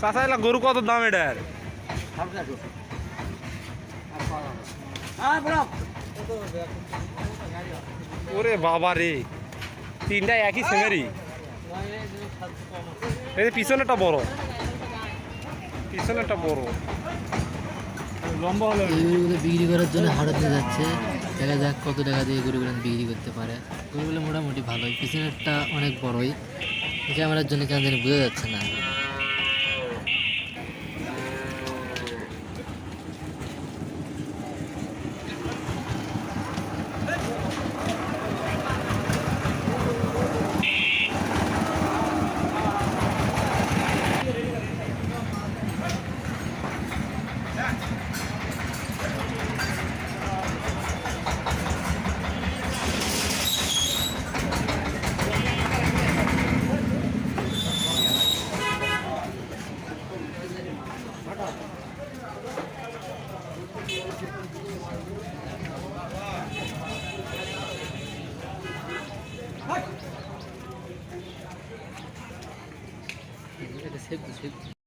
চাচা এলা গরু কত দাম এটার? ওরে বাবা রে, তিনটা একই সেমেরই। এই যে পিছনেরটা বড়, পিছনেরটা বড় লম্বা হলো। এই গরুগুলো বিক্রি করার জন্য হাটতে যাচ্ছে, দেখা যাক কত টাকা দিয়ে গরুগুলো বিক্রি করতে পারে। গরুগুলো মোটামুটি ভালোই, পিছনেরটা অনেক বড়ই, ক্যামেরার জন্য কেন জানি বোঝা যাচ্ছে না। এটা সেভ